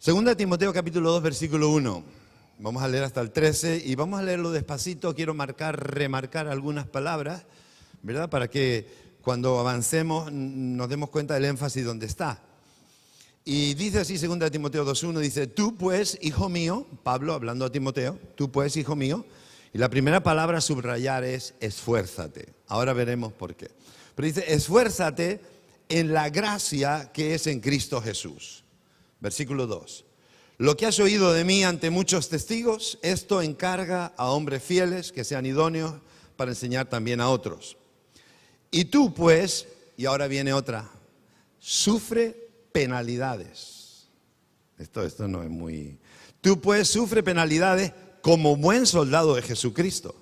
Segunda de Timoteo capítulo 2 versículo 1. Vamos a leer hasta el 13 y vamos a leerlo despacito. Quiero remarcar algunas palabras, ¿verdad? Para que cuando avancemos nos demos cuenta del énfasis donde está. Y dice así, segunda de Timoteo 2:1, dice: tú pues, hijo mío, Pablo hablando a Timoteo, tú pues, hijo mío, y la primera palabra a subrayar es esfuérzate. Ahora veremos por qué. Pero dice, esfuérzate en la gracia que es en Cristo Jesús. Versículo 2. Lo que has oído de mí ante muchos testigos, esto encarga a hombres fieles que sean idóneos para enseñar también a otros. Y tú pues, y ahora viene otra, sufre penalidades. Esto no es muy... Tú pues sufre penalidades como buen soldado de Jesucristo.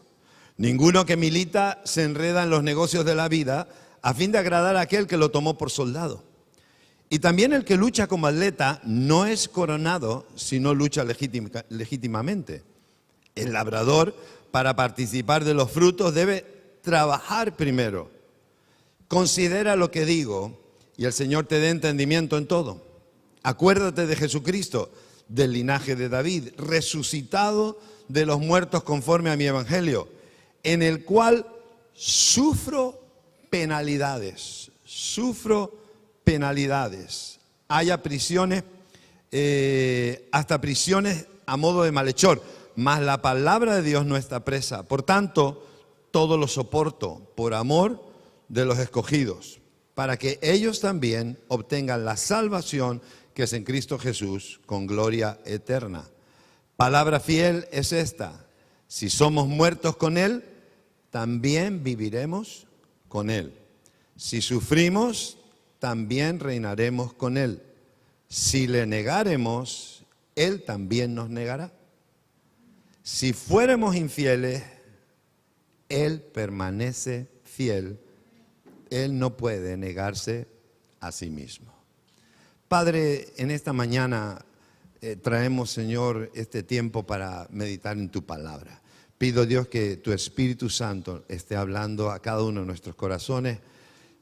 Ninguno que milita se enreda en los negocios de la vida a fin de agradar a aquel que lo tomó por soldado. Y también el que lucha como atleta no es coronado si no lucha legítimamente. El labrador, para participar de los frutos, debe trabajar primero. Considera lo que digo y el Señor te dé entendimiento en todo. Acuérdate de Jesucristo, del linaje de David, resucitado de los muertos conforme a mi evangelio, en el cual sufro penalidades. Haya prisiones, hasta prisiones a modo de malhechor, mas la palabra de Dios no está presa. Por tanto, todo lo soporto por amor de los escogidos, para que ellos también obtengan la salvación que es en Cristo Jesús con gloria eterna. Palabra fiel es esta: si somos muertos con Él, también viviremos con Él. Si sufrimos, también reinaremos con Él. Si le negaremos, Él también nos negará. Si fuéramos infieles, Él permanece fiel. Él no puede negarse a sí mismo. Padre, en esta mañana traemos, Señor, este tiempo para meditar en tu palabra. Pido, Dios, que tu Espíritu Santo esté hablando a cada uno de nuestros corazones,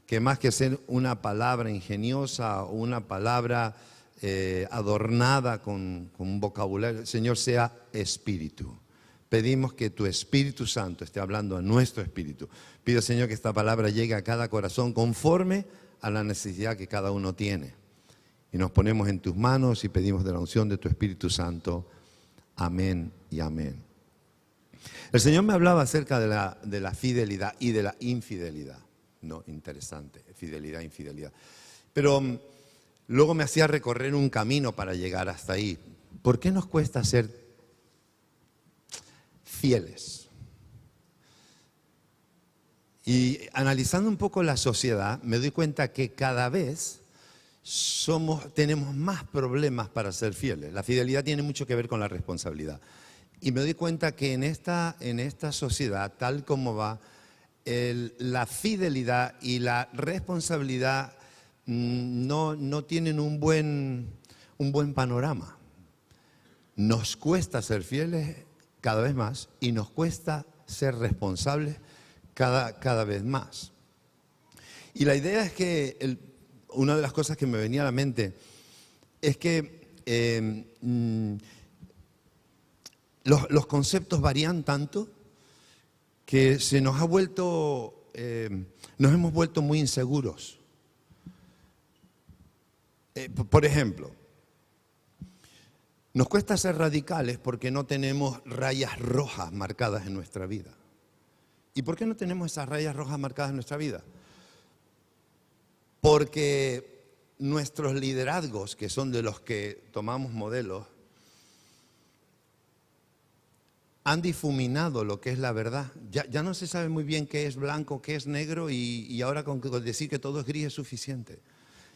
que más que ser una palabra ingeniosa o una palabra adornada con un vocabulario, Señor, sea espíritu. Pedimos que tu Espíritu Santo esté hablando a nuestro espíritu. Pido, Señor, que esta palabra llegue a cada corazón conforme a la necesidad que cada uno tiene. Y nos ponemos en tus manos y pedimos de la unción de tu Espíritu Santo. Amén y amén. El Señor me hablaba acerca de la fidelidad y de la infidelidad. No, interesante, fidelidad, infidelidad. Pero luego me hacía recorrer un camino para llegar hasta ahí. ¿Por qué nos cuesta ser fieles? Y analizando un poco la sociedad, me doy cuenta que cada vez tenemos más problemas para ser fieles. La fidelidad tiene mucho que ver con la responsabilidad. Y me doy cuenta que en esta sociedad, tal como va, la fidelidad y la responsabilidad no tienen un buen panorama. Nos cuesta ser fieles cada vez más y nos cuesta ser responsables cada vez más. Y la idea es que una de las cosas que me venía a la mente es que los conceptos varían tanto que nos hemos vuelto muy inseguros. Por ejemplo, nos cuesta ser radicales porque no tenemos rayas rojas marcadas en nuestra vida. ¿Y por qué no tenemos esas rayas rojas marcadas en nuestra vida? Porque nuestros liderazgos, que son de los que tomamos modelos, han difuminado lo que es la verdad. Ya no se sabe muy bien qué es blanco, qué es negro, y ahora con decir que todo es gris es suficiente.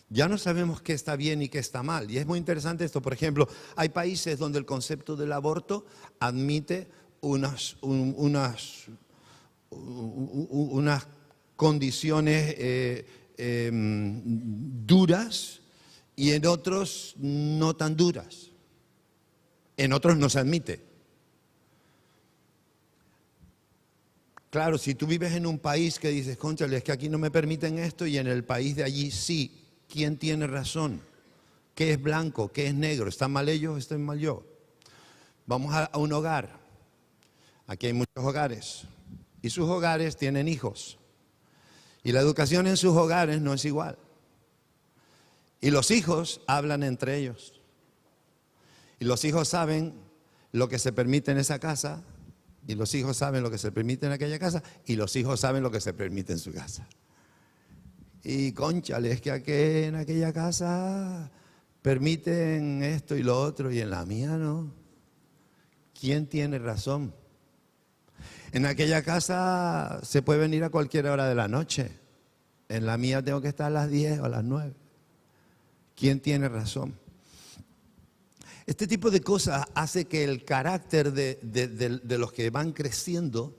Ya no sabemos qué está bien y qué está mal. Y es muy interesante esto. Por ejemplo, hay países donde el concepto del aborto admite unas condiciones duras, y en otros no tan duras. En otros no se admite. Claro, si tú vives en un país que dices, cónchale, es que aquí no me permiten esto y en el país de allí sí, ¿quién tiene razón? ¿Qué es blanco? ¿Qué es negro? ¿Están mal ellos o estoy mal yo? Vamos a un hogar. Aquí hay muchos hogares. Y sus hogares tienen hijos. Y la educación en sus hogares no es igual. Y los hijos hablan entre ellos. Y los hijos saben lo que se permite en esa casa. Y los hijos saben lo que se permite en aquella casa. Y los hijos saben lo que se permite en su casa. Y cónchale, es que en aquella casa permiten esto y lo otro. Y en la mía no. ¿Quién tiene razón? En aquella casa se puede venir a cualquier hora de la noche. En la mía tengo que estar a las 10 o a las 9. ¿Quién tiene razón? Este tipo de cosas hace que el carácter de los que van creciendo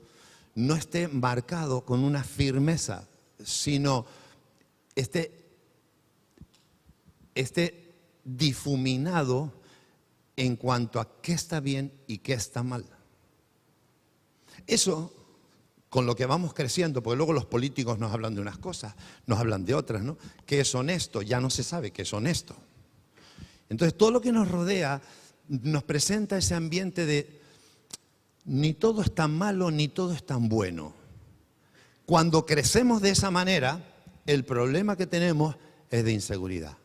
no esté marcado con una firmeza, sino esté difuminado en cuanto a qué está bien y qué está mal. Eso, con lo que vamos creciendo, porque luego los políticos nos hablan de unas cosas, nos hablan de otras, ¿no? ¿Qué es honesto? Ya no se sabe qué es honesto. Entonces, todo lo que nos rodea nos presenta ese ambiente de ni todo es tan malo, ni todo es tan bueno. Cuando crecemos de esa manera, el problema que tenemos es de inseguridad.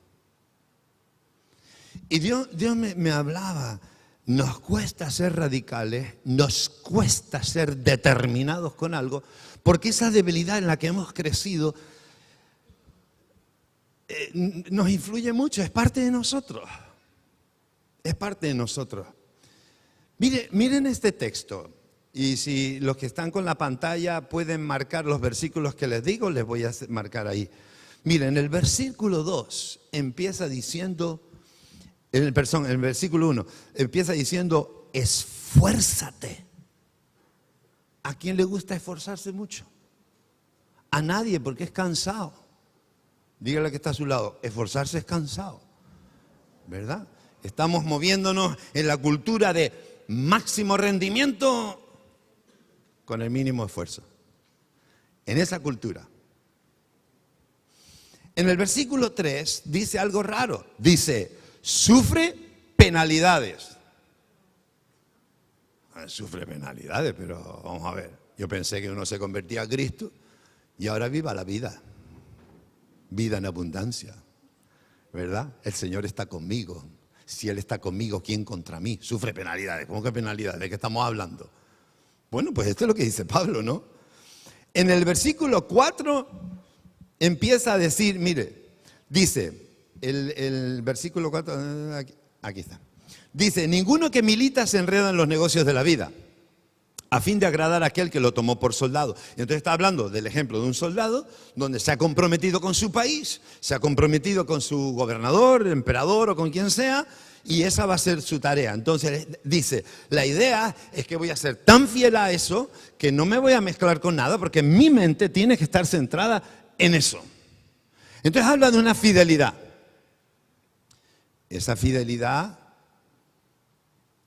Y Dios me hablaba, nos cuesta ser radicales, nos cuesta ser determinados con algo, porque esa debilidad en la que hemos crecido nos influye mucho, es parte de nosotros. Es parte de nosotros. Miren este texto. Y si los que están con la pantalla pueden marcar los versículos que les digo, les voy a marcar ahí. Miren, el versículo 2 empieza diciendo, el versículo 1 empieza diciendo, esfuérzate. ¿A quién le gusta esforzarse mucho? A nadie, porque es cansado. Dígale que está a su lado, esforzarse es cansado, ¿verdad? Estamos moviéndonos en la cultura de máximo rendimiento con el mínimo esfuerzo. En esa cultura. En el versículo 3 dice algo raro. Dice, sufre penalidades. Sufre penalidades, pero vamos a ver. Yo pensé que uno se convertía a Cristo y ahora viva la vida. Vida en abundancia. ¿Verdad? El Señor está conmigo. Si Él está conmigo, ¿quién contra mí? Sufre penalidades. ¿Cómo que penalidades? ¿De qué estamos hablando? Bueno, pues esto es lo que dice Pablo, ¿no? En el versículo 4 empieza a decir, mire, dice, el versículo 4, aquí está. Dice, ninguno que milita se enreda en los negocios de la vida, a fin de agradar a aquel que lo tomó por soldado. Y entonces está hablando del ejemplo de un soldado donde se ha comprometido con su país, se ha comprometido con su gobernador, emperador o con quien sea, y esa va a ser su tarea. Entonces dice, la idea es que voy a ser tan fiel a eso que no me voy a mezclar con nada porque mi mente tiene que estar centrada en eso. Entonces habla de una fidelidad. Esa fidelidad,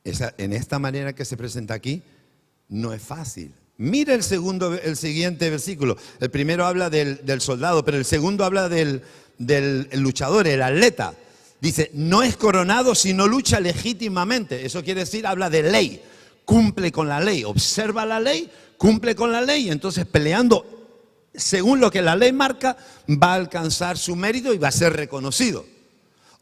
en esta manera que se presenta aquí, no es fácil. Mira el siguiente versículo. El primero habla del soldado, pero el segundo habla del luchador, el atleta. Dice, no es coronado si no lucha legítimamente. Eso quiere decir, habla de ley. Cumple con la ley, observa la ley, cumple con la ley. Entonces, peleando según lo que la ley marca, va a alcanzar su mérito y va a ser reconocido.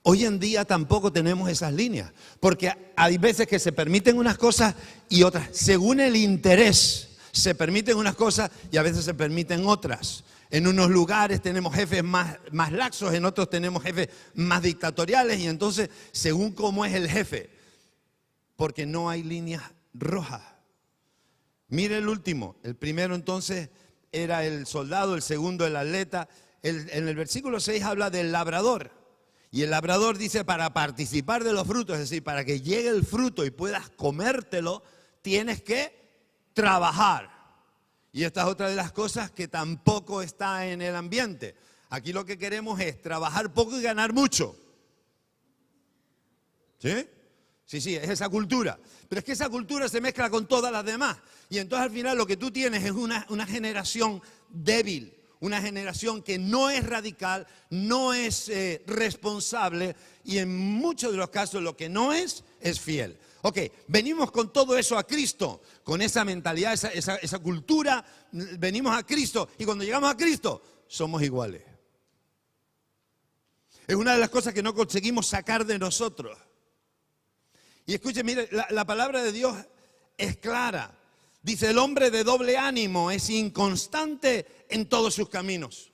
Hoy en día tampoco tenemos esas líneas, porque hay veces que se permiten unas cosas y otras. Según el interés, se permiten unas cosas y a veces se permiten otras. En unos lugares tenemos jefes más laxos, en otros tenemos jefes más dictatoriales y entonces, según cómo es el jefe, porque no hay líneas rojas. Mire el último, el primero entonces era el soldado, el segundo el atleta. En el versículo 6 habla del labrador. Y el labrador dice, para participar de los frutos, es decir, para que llegue el fruto y puedas comértelo, tienes que trabajar. Y esta es otra de las cosas que tampoco está en el ambiente. Aquí lo que queremos es trabajar poco y ganar mucho. ¿Sí? Sí, es esa cultura. Pero es que esa cultura se mezcla con todas las demás. Y entonces al final lo que tú tienes es una generación débil. una generación que no es radical, no es responsable y en muchos de los casos lo que no es fiel. Ok, venimos con todo eso a Cristo, con esa mentalidad, esa cultura, venimos a Cristo y cuando llegamos a Cristo somos iguales. Es una de las cosas que no conseguimos sacar de nosotros. Y escuchen, mire, la palabra de Dios es clara. Dice, el hombre de doble ánimo es inconstante en todos sus caminos.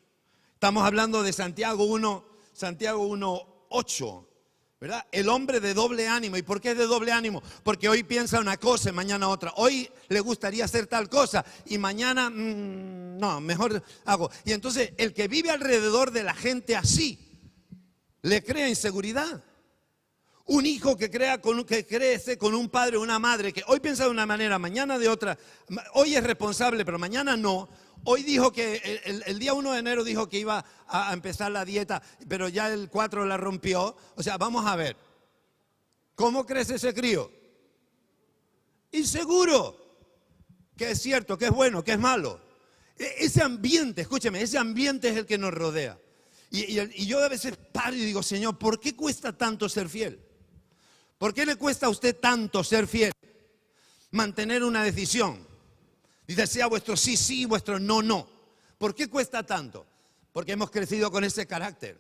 Estamos hablando de Santiago 1:8, ¿verdad? El hombre de doble ánimo. ¿Y por qué es de doble ánimo? Porque hoy piensa una cosa y mañana otra. Hoy le gustaría hacer tal cosa y mañana, no, mejor hago. Y entonces el que vive alrededor de la gente así, le crea inseguridad. Un hijo que crece con un padre o una madre que hoy piensa de una manera, mañana de otra. Hoy es responsable, pero mañana no. Hoy dijo que el día 1 de enero dijo que iba a empezar la dieta, pero ya el 4 la rompió. O sea, vamos a ver. ¿Cómo crece ese crío? Inseguro. Que es cierto, que es bueno, que es malo. Ese ambiente, escúcheme, ese ambiente es el que nos rodea. Y yo a veces paro y digo, Señor, ¿por qué cuesta tanto ser fiel? ¿Por qué le cuesta a usted tanto ser fiel? Mantener una decisión. Dice, sea vuestro sí, sí, vuestro no, no. ¿Por qué cuesta tanto? Porque hemos crecido con ese carácter.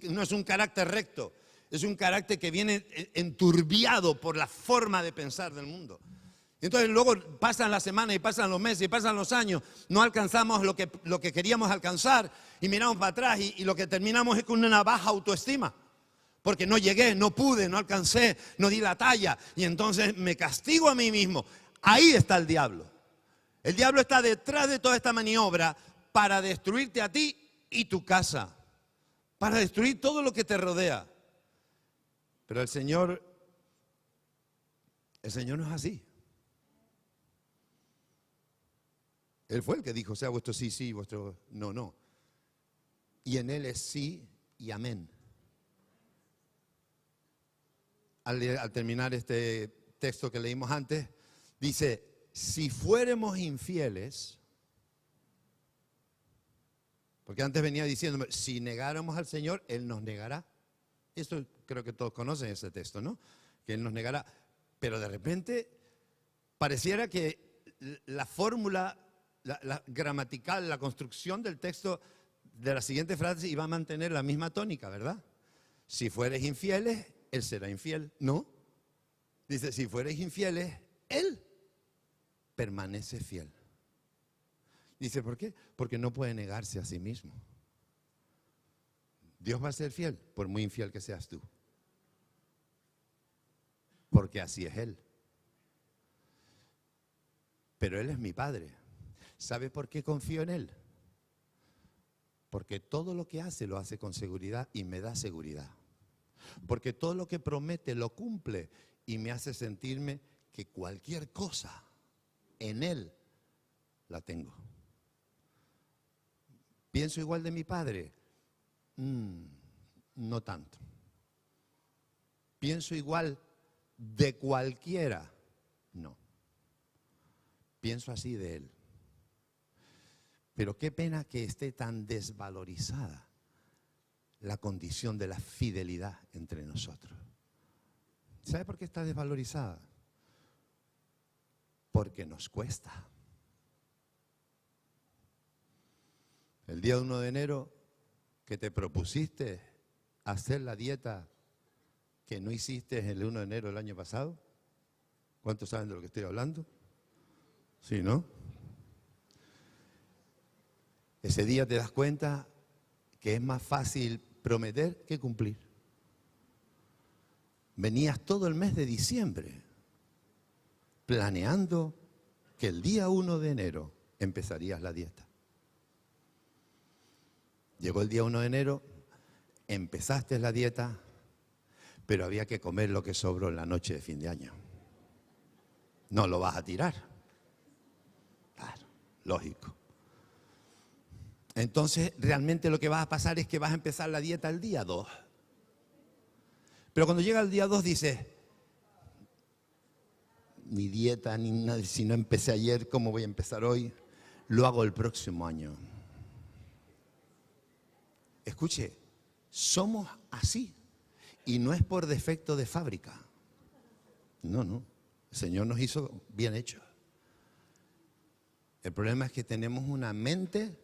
No es un carácter recto, es un carácter que viene enturbiado por la forma de pensar del mundo. Entonces luego pasan las semanas y pasan los meses y pasan los años, no alcanzamos lo que queríamos alcanzar y miramos para atrás y lo que terminamos es con una baja autoestima. Porque no llegué, no pude, no alcancé, no di la talla y entonces me castigo a mí mismo. Ahí está el diablo. El diablo está detrás de toda esta maniobra para destruirte a ti y tu casa, para destruir todo lo que te rodea. Pero el Señor no es así. Él fue el que dijo, sea vuestro sí, sí, vuestro no, no. Y en Él es sí y amén. Al terminar este texto que leímos antes, dice, si fuéramos infieles, porque antes venía diciéndome, si negáramos al Señor, Él nos negará. Esto creo que todos conocen ese texto, ¿no? Que Él nos negará. Pero de repente pareciera que la fórmula, la gramatical, la construcción del texto de la siguiente frase iba a mantener la misma tónica, ¿verdad? Si fueres infieles, Él será infiel. No. Dice, si fueres infieles, Él permanece fiel. Dice, ¿por qué? Porque no puede negarse a sí mismo. Dios va a ser fiel, por muy infiel que seas tú. Porque así es Él. Pero Él es mi Padre. ¿Sabe por qué confío en Él? Porque todo lo que hace lo hace con seguridad y me da seguridad. Porque todo lo que promete lo cumple y me hace sentirme que cualquier cosa en Él la tengo. ¿Pienso igual de mi Padre? No tanto. ¿Pienso igual de cualquiera? No. Pienso así de Él. Pero qué pena que esté tan desvalorizada la condición de la fidelidad entre nosotros. ¿Sabe por qué está desvalorizada? Porque nos cuesta. El día 1 de enero que te propusiste hacer la dieta que no hiciste el 1 de enero del año pasado. ¿Cuántos saben de lo que estoy hablando? Sí, ¿no? Ese día te das cuenta que es más fácil prometer que cumplir. Venías todo el mes de diciembre planeando que el día 1 de enero empezarías la dieta. Llegó el día 1 de enero, empezaste la dieta, pero había que comer lo que sobró en la noche de fin de año. No lo vas a tirar. Claro, lógico. Entonces, realmente lo que vas a pasar es que vas a empezar la dieta el día 2. Pero cuando llega el día 2 dices, ni dieta, ni nada, si no empecé ayer, ¿cómo voy a empezar hoy? Lo hago el próximo año. escuche, somos así. Y no es por defecto de fábrica. No, no. El Señor nos hizo bien hechos. El problema es que tenemos una mente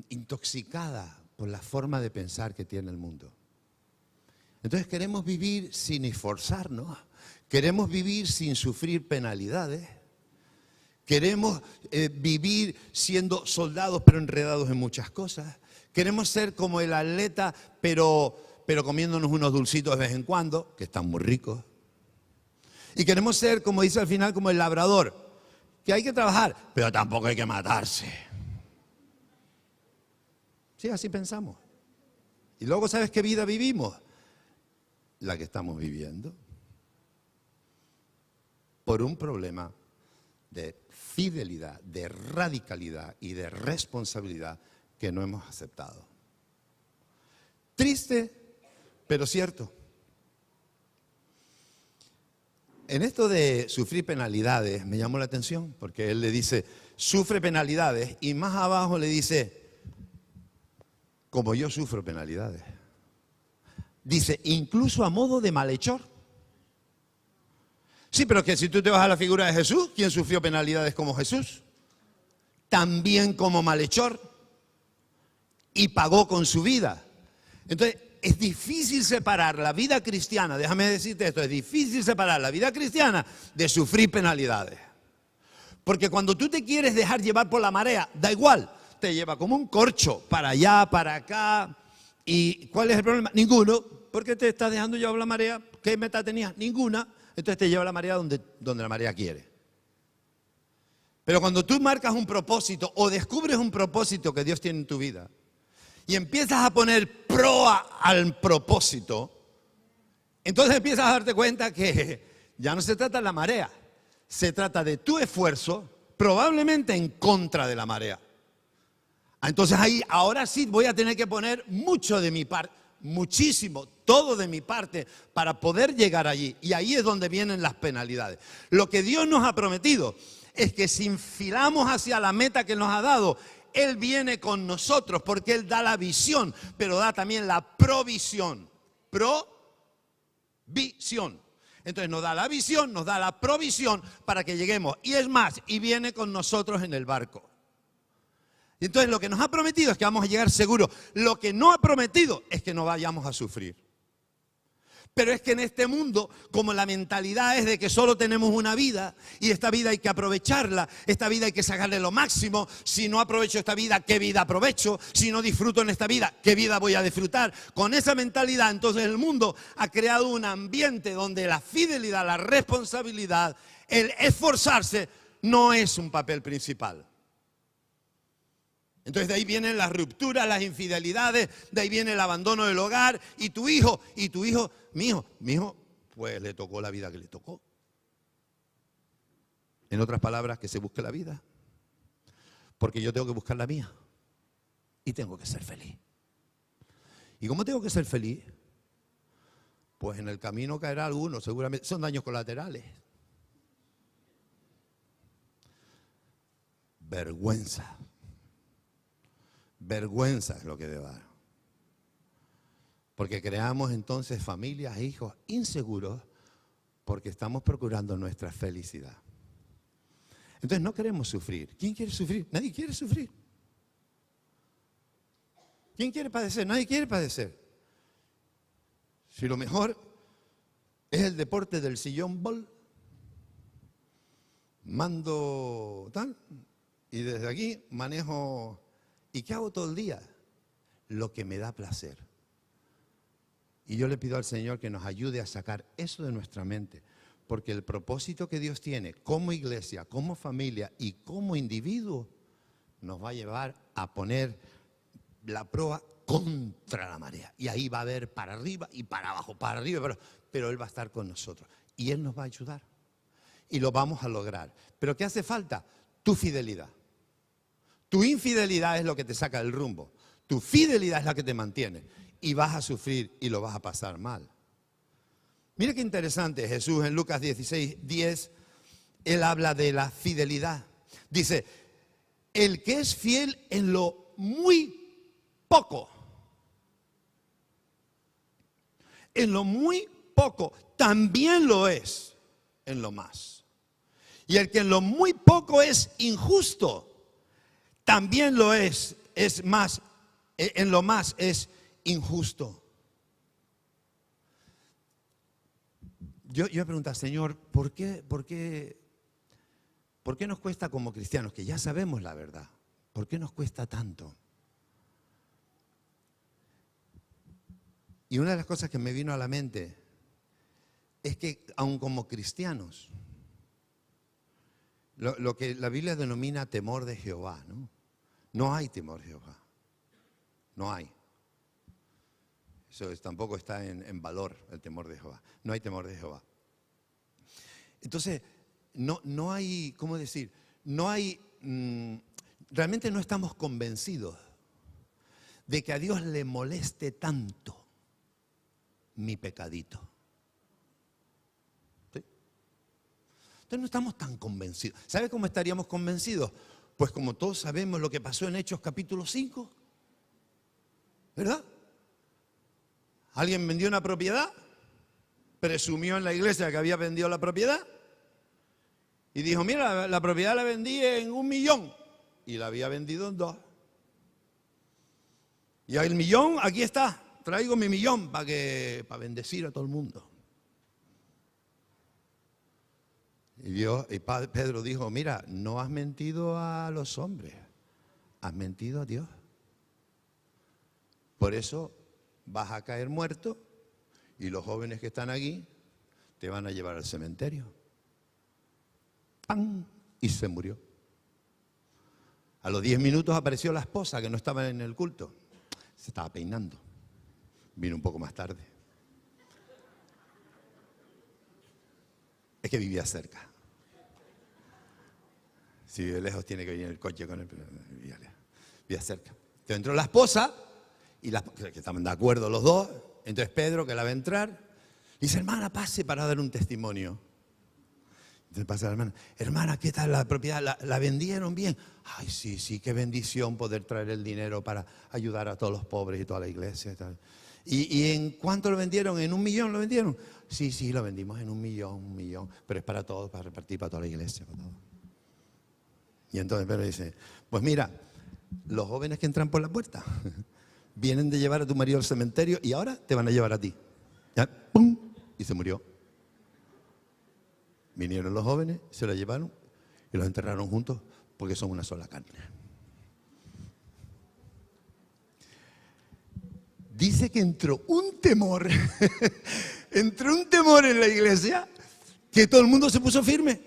intoxicada por la forma de pensar que tiene el mundo. Entonces queremos vivir sin esforzarnos, queremos vivir sin sufrir penalidades, queremos vivir siendo soldados pero enredados en muchas cosas, queremos ser como el atleta pero comiéndonos unos dulcitos de vez en cuando, que están muy ricos. Y queremos ser, como dice al final, como el labrador, que hay que trabajar, pero tampoco hay que matarse. Sí, así pensamos. Y luego, ¿sabes qué vida vivimos? La que estamos viviendo. Por un problema de fidelidad, de radicalidad y de responsabilidad que no hemos aceptado. Triste, pero cierto. En esto de sufrir penalidades me llamó la atención porque él le dice, sufre penalidades y más abajo le dice, como yo sufro penalidades. Dice, incluso a modo de malhechor. Sí, pero que si tú te vas a la figura de Jesús, ¿quién sufrió penalidades como Jesús? También como malhechor. Y pagó con su vida. Entonces, es difícil separar la vida cristiana, déjame decirte esto, es difícil separar la vida cristiana de sufrir penalidades. Porque cuando tú te quieres dejar llevar por la marea, da igual, te lleva como un corcho, para allá, para acá. ¿Y cuál es el problema? Ninguno. ¿Por qué te estás dejando llevar por la marea? ¿Qué meta tenías? Ninguna. Entonces te lleva la marea donde la marea quiere. Pero cuando tú marcas un propósito o descubres un propósito que Dios tiene en tu vida y empiezas a poner proa al propósito, entonces empiezas a darte cuenta que ya no se trata de la marea, se trata de tu esfuerzo, probablemente en contra de la marea. Entonces ahí, ahora sí voy a tener que poner mucho de mi parte, muchísimo, todo de mi parte para poder llegar allí. Y ahí es donde vienen las penalidades. Lo que Dios nos ha prometido es que si enfilamos hacia la meta que nos ha dado, Él viene con nosotros porque Él da la visión, pero da también la provisión. Provisión. Entonces nos da la visión, nos da la provisión para que lleguemos. Y es más, y viene con nosotros en el barco. Y entonces lo que nos ha prometido es que vamos a llegar seguros. Lo que no ha prometido es que no vayamos a sufrir. Pero es que en este mundo, como la mentalidad es de que solo tenemos una vida y esta vida hay que aprovecharla, esta vida hay que sacarle lo máximo, si no aprovecho esta vida, ¿qué vida aprovecho? Si no disfruto en esta vida, ¿qué vida voy a disfrutar? Con esa mentalidad, entonces el mundo ha creado un ambiente donde la fidelidad, la responsabilidad, el esforzarse no es un papel principal. Entonces de ahí vienen las rupturas, las infidelidades, de ahí viene el abandono del hogar y tu hijo, mi hijo, pues le tocó la vida que le tocó. En otras palabras, que se busque la vida, porque yo tengo que buscar la mía y tengo que ser feliz. ¿Y cómo tengo que ser feliz? Pues en el camino caerá alguno, seguramente, son daños colaterales. Vergüenza. Vergüenza es lo que debe dar. Porque creamos entonces familias e hijos inseguros porque estamos procurando nuestra felicidad. Entonces no queremos sufrir. ¿Quién quiere sufrir? Nadie quiere sufrir. ¿Quién quiere padecer? Nadie quiere padecer. Si lo mejor es el deporte del sillón bol, mando tal y desde aquí manejo. ¿Y qué hago todo el día? Lo que me da placer. Y yo le pido al Señor que nos ayude a sacar eso de nuestra mente, porque el propósito que Dios tiene como iglesia, como familia y como individuo nos va a llevar a poner la proa contra la marea. Y ahí va a haber para arriba y para abajo, para arriba, pero Él va a estar con nosotros y Él nos va a ayudar y lo vamos a lograr. ¿Pero qué hace falta? Tu fidelidad. Tu infidelidad es lo que te saca del rumbo. Tu fidelidad es la que te mantiene. Y vas a sufrir y lo vas a pasar mal. Mira qué interesante. Jesús en Lucas 16:10, Él habla de la fidelidad. Dice, el que es fiel en lo muy poco. En lo muy poco también lo es en lo más. Y el que en lo muy poco es injusto, también lo es más, en lo más es injusto. Yo me pregunto, Señor, ¿por qué nos cuesta como cristianos, que ya sabemos la verdad? ¿Por qué nos cuesta tanto? Y una de las cosas que me vino a la mente es que aun como cristianos, lo que la Biblia denomina temor de Jehová, ¿no? No hay temor de Jehová. No hay. Eso tampoco está en valor el temor de Jehová. No hay temor de Jehová. Entonces, no hay, ¿cómo decir? No hay, realmente no estamos convencidos de que a Dios le moleste tanto mi pecadito. ¿Sí? Entonces no estamos tan convencidos. ¿Sabe cómo estaríamos convencidos? Pues como todos sabemos lo que pasó en Hechos capítulo 5. ¿Verdad? Alguien vendió una propiedad, presumió en la iglesia que había vendido la propiedad y dijo, mira, la propiedad la vendí en 1 millón y la había vendido en 2. Y el millón, aquí está, traigo mi millón para bendecir a todo el mundo. Y Pedro dijo, mira, no has mentido a los hombres, has mentido a Dios. Por eso vas a caer muerto y los jóvenes que están aquí te van a llevar al cementerio. ¡Pam! Y se murió. A los 10 minutos apareció la esposa que no estaba en el culto. Se estaba peinando. Vino un poco más tarde. Es que vivía cerca. Si vive lejos tiene que venir el coche con él, pero vivía cerca. Entonces entró la esposa y que estaban de acuerdo los dos. Entonces Pedro, que la va a entrar, dice, hermana, pase para dar un testimonio. Entonces pasa la hermana, ¿qué tal la propiedad? ¿La vendieron bien? Ay, sí, qué bendición poder traer el dinero para ayudar a todos los pobres y toda la iglesia y tal. ¿Y en cuánto lo vendieron? ¿En 1 millón lo vendieron? Sí, lo vendimos en 1 millón, pero es para todos, para repartir para toda la iglesia. Para todo. Y entonces Pedro dice, pues mira, los jóvenes que entran por la puerta vienen de llevar a tu marido al cementerio y ahora te van a llevar a ti. ¿Ya? ¡Pum! Y se murió. Vinieron los jóvenes, se lo llevaron y los enterraron juntos porque son una sola carne. Dice que entró un temor, entró un temor en la iglesia que todo el mundo se puso firme.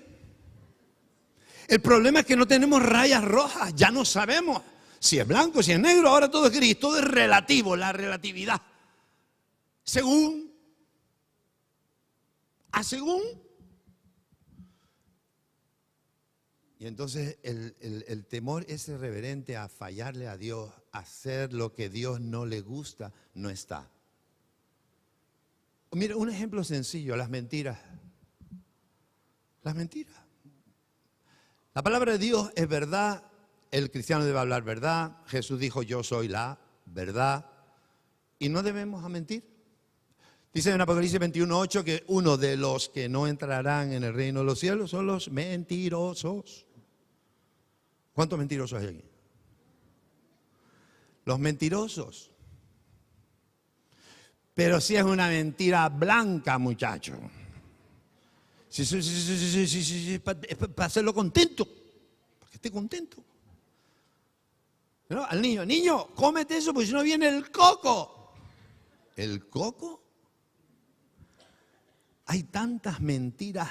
El problema es que no tenemos rayas rojas, ya no sabemos si es blanco, si es negro, ahora todo es gris, todo es relativo, la relatividad. Según. Y entonces el temor ese reverente a fallarle a Dios, a hacer lo que Dios no le gusta, no está. Mira, un ejemplo sencillo, las mentiras. Las mentiras. La palabra de Dios es verdad, el cristiano debe hablar verdad, Jesús dijo yo soy la verdad y no debemos mentir. Dice en Apocalipsis 21:8 que uno de los que no entrarán en el reino de los cielos son los mentirosos. ¿Cuántos mentirosos hay aquí? Los mentirosos. Pero si es una mentira blanca, muchacho. Sí, es para hacerlo contento, para que esté contento. ¿No? Al niño, cómete eso porque si no viene el coco. ¿El coco? Hay tantas mentiras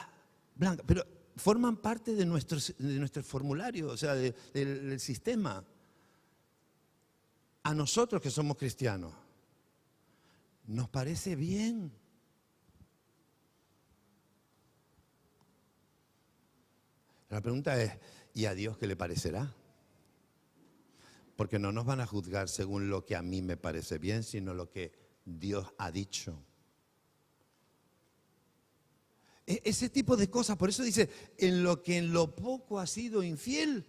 blancas, pero forman parte de nuestro formulario, o sea, del sistema. A nosotros que somos cristianos, nos parece bien. La pregunta es, ¿y a Dios qué le parecerá? Porque no nos van a juzgar según lo que a mí me parece bien, sino lo que Dios ha dicho. Ese tipo de cosas, por eso dice, en lo poco has sido infiel,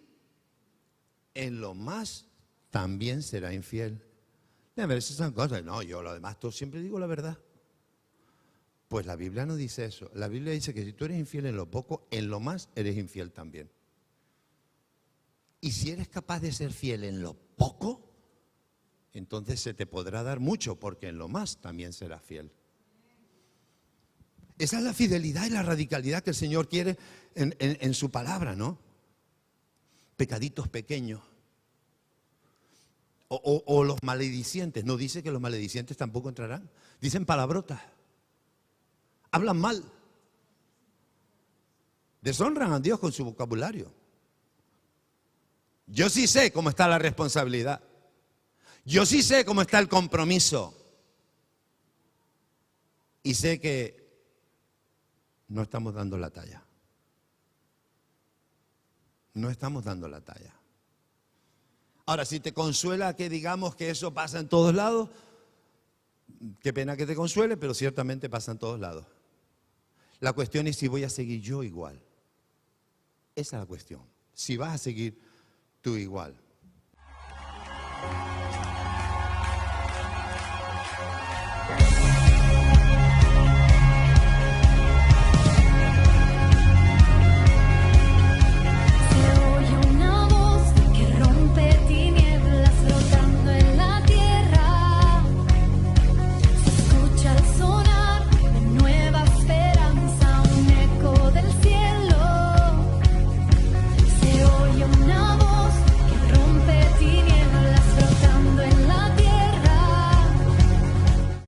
en lo más también será infiel. A ver, esas son cosas. No, yo lo demás, todo siempre digo la verdad. Pues la Biblia no dice eso. La Biblia dice que si tú eres infiel en lo poco, en lo más eres infiel también. Y si eres capaz de ser fiel en lo poco, entonces se te podrá dar mucho, porque en lo más también serás fiel. Esa es la fidelidad y la radicalidad que el Señor quiere en su palabra, ¿no? Pecaditos pequeños. O los maledicientes. No dice que los maledicientes tampoco entrarán. Dicen palabrotas. Hablan mal. Deshonran a Dios con su vocabulario. Yo sí sé cómo está la responsabilidad. Yo sí sé cómo está el compromiso. Y sé que no estamos dando la talla. No estamos dando la talla. Ahora, si te consuela que digamos que eso pasa en todos lados, qué pena que te consuele, pero ciertamente pasa en todos lados. La cuestión es si voy a seguir yo igual. Esa es la cuestión. Si vas a seguir tú igual.